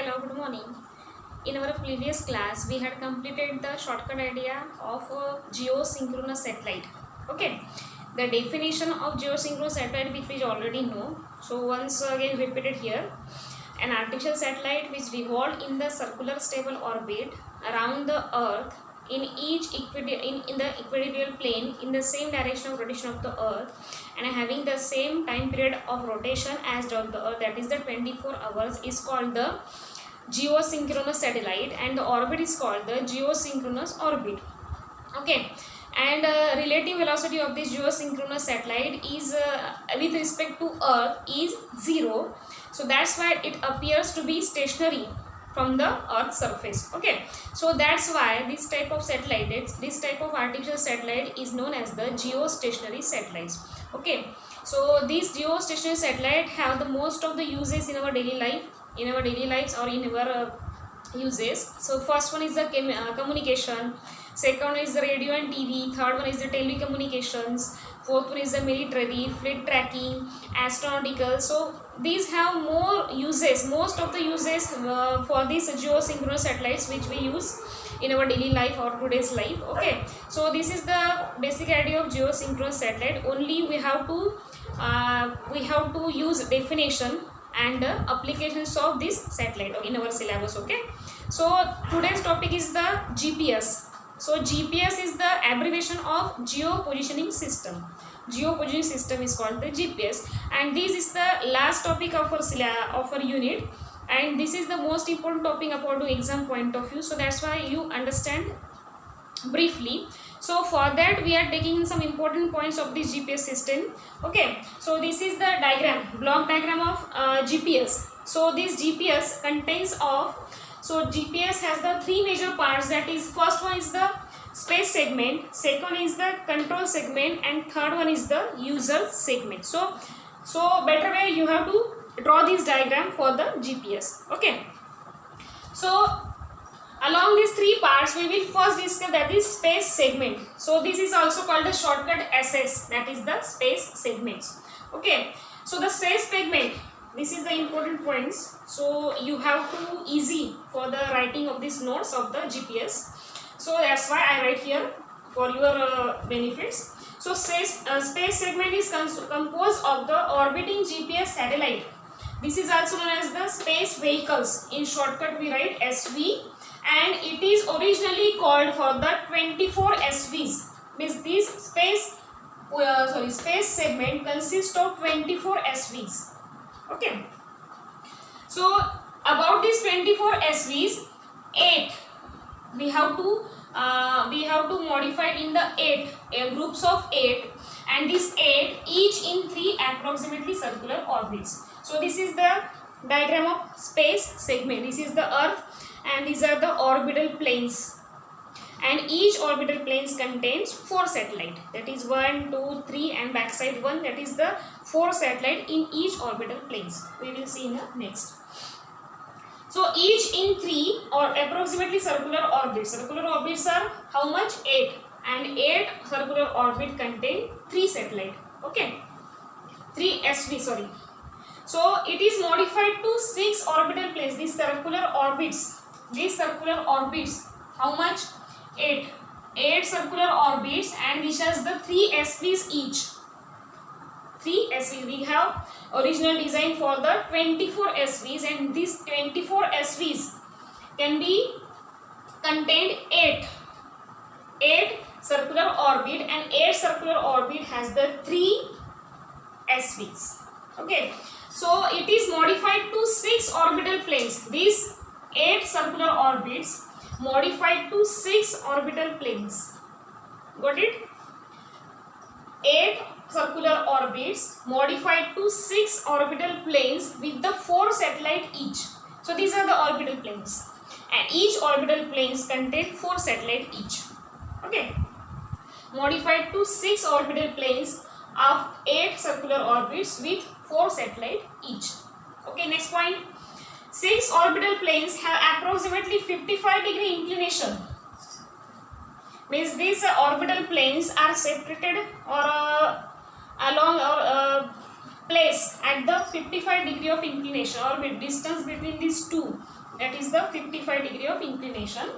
Hello, good morning. In our previous class, we had completed the shortcut idea of a geosynchronous satellite. Okay, the definition of geosynchronous satellite which we already know. So once again repeated here, an artificial satellite which revolved in the circular stable orbit around the Earth in the equatorial plane in the same direction of rotation of the Earth and having the same time period of rotation as the Earth, that is the 24 hours, is called the geosynchronous satellite, and the orbit is called the geosynchronous orbit. Okay, and relative velocity of this geosynchronous satellite is with respect to Earth is 0, so that's why it appears to be stationary from the Earth's surface. Okay, so that's why this type of satellite, this type of artificial satellite is known as the geostationary satellites. Okay, so these geostationary satellites have the most of the uses in our daily life, or in our uses. So first one is the communication, second is the radio and TV, third one is the telecommunications, fourth one is the military, fleet tracking, astronautical. So these have more uses, most of the uses for these geosynchronous satellites which we use in our daily life or today's life. Okay, so this is the basic idea of geosynchronous satellite. Only we have to use definition and applications of this satellite in our syllabus. Okay, so today's topic is the GPS. So GPS is the abbreviation of geopositioning system. Geopositioning system is called the GPS, and this is the last topic of our unit, and this is the most important topic about the exam point of view, so that's why you understand briefly. So for that we are taking some important points of this GPS system. Okay, so this is the block diagram of GPS. So this GPS contains of, so GPS has the three major parts, that is first one is the space segment, second is the control segment, and third one is the user segment. So better way you have to draw this diagram for the GPS. Okay, so along these three parts we will first discuss that is space segment. So this is also called the shortcut SS, that is the space segments. Okay, so the space segment, this is the important points, so you have to easy for the writing of these notes of the GPS, so that's why I write here for your benefits. So space segment is composed of the orbiting GPS satellite. This is also known as the space vehicles, in shortcut we write SV, and it is originally called for the 24 SVs. Means this space segment consists of 24 SVs. Okay, so about these 24 SVs, 8 we have to modify in the 8 groups of 8, and these 8 each in 3 approximately circular orbits. So this is the diagram of space segment. This is the Earth, and these are the orbital planes, and each orbital planes contains 4 satellites, that is 1, 2, 3 and backside 1, that is the 4 satellites in each orbital planes. We will see in the next. So each in 3 or approximately circular orbits. Circular orbits are how much? 8, and 8 circular orbit contain 3 satellites. Okay, 3 SV, sorry. So it is modified to 6 orbital planes. These circular orbits, how much? 8 circular orbits, and which has the 3 SVs each. 3 SVs. We have original design for the 24 SVs, and these 24 SVs can be contained 8 circular orbit, and 8 circular orbit has the 3 SVs. Okay, so it is modified to 6 orbital planes. These 8 circular orbits modified to 6 orbital planes. Got it? 8 circular orbits modified to 6 orbital planes with the 4 satellites each. So these are the orbital planes, and each orbital planes contain 4 satellites each. Okay, modified to 6 orbital planes of 8 circular orbits with 4 satellites each. Okay, next point. 6 orbital planes have approximately 55-degree inclination. Means these orbital planes are separated or along or placed at the 55 degree of inclination, or distance between these two that is the 55 degree of inclination,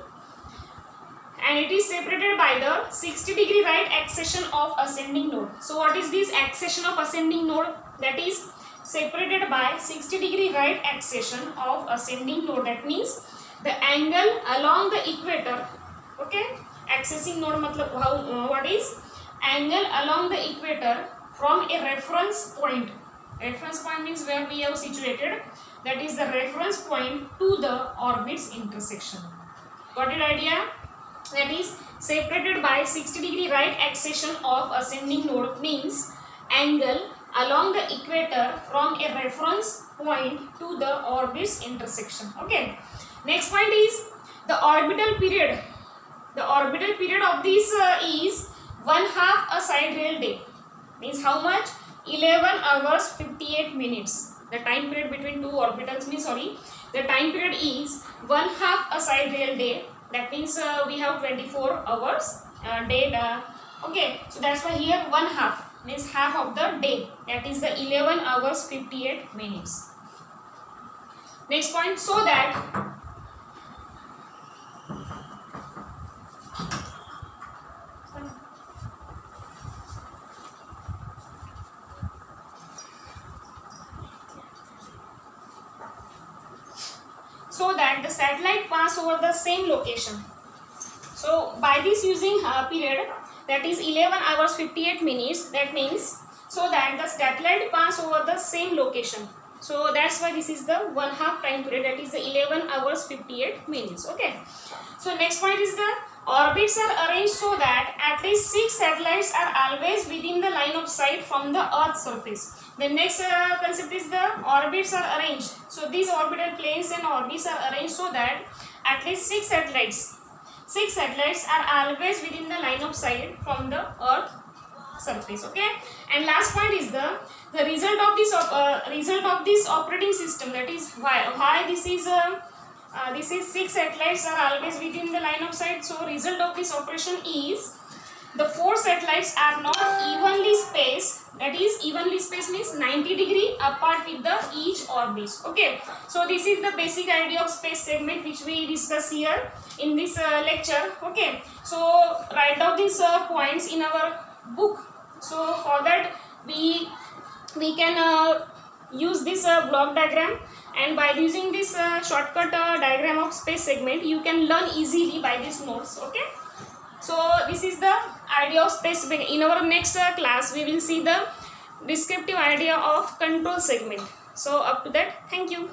and it is separated by the 60 degree right accession of ascending node. So what is this accession of ascending node? That is separated by 60 degree right accession of ascending node. That means the angle along the equator. Okay, accessing node matlab what is angle along the equator from a reference point. Reference point means where we have situated, that is the reference point to the orbit's intersection. Got it idea? That is separated by 60 degree right accession of ascending node means angle along the equator from a reference point to the orbit's intersection. Okay. Next point is the orbital period. The orbital period of this is 1/2 a sidereal day. Means how much? 11 hours 58 minutes. The time period between two orbitals means the time period is 1/2 a sidereal day. That means we have 24 hours day. Okay, so that's why here 1/2 means half of the day. That is the 11 hours 58 minutes. Next point, so that the satellite pass over the same location. So by this using period, that is 11 hours 58 minutes, that means so that the satellite pass over the same location. So that's why this is the 1/2 time period, that is the 11 hours 58 minutes. Okay. So next point is the orbits are arranged so that at least 6 satellites are always within the line of sight from the Earth's surface. The next concept is the orbits are arranged. So these orbital planes and orbits are arranged so that at least 6 satellites are always within the line of sight from the Earth surface. Okay. And last point is the result of this operating system. That is why this is 6 satellites are always within the line of sight. So result of this operation is the 4 satellites are not evenly spaced. That is evenly spaced means 90 degree apart with the each orbits. Okay. So this is the basic idea of space segment which we discuss here in this lecture. Okay. So write down these points in our book. So for that we can use this block diagram, and by using this shortcut diagram of space segment you can learn easily by these notes. Okay. So this is the idea of space segment. In our next class we will see the descriptive idea of control segment. So up to that, thank you.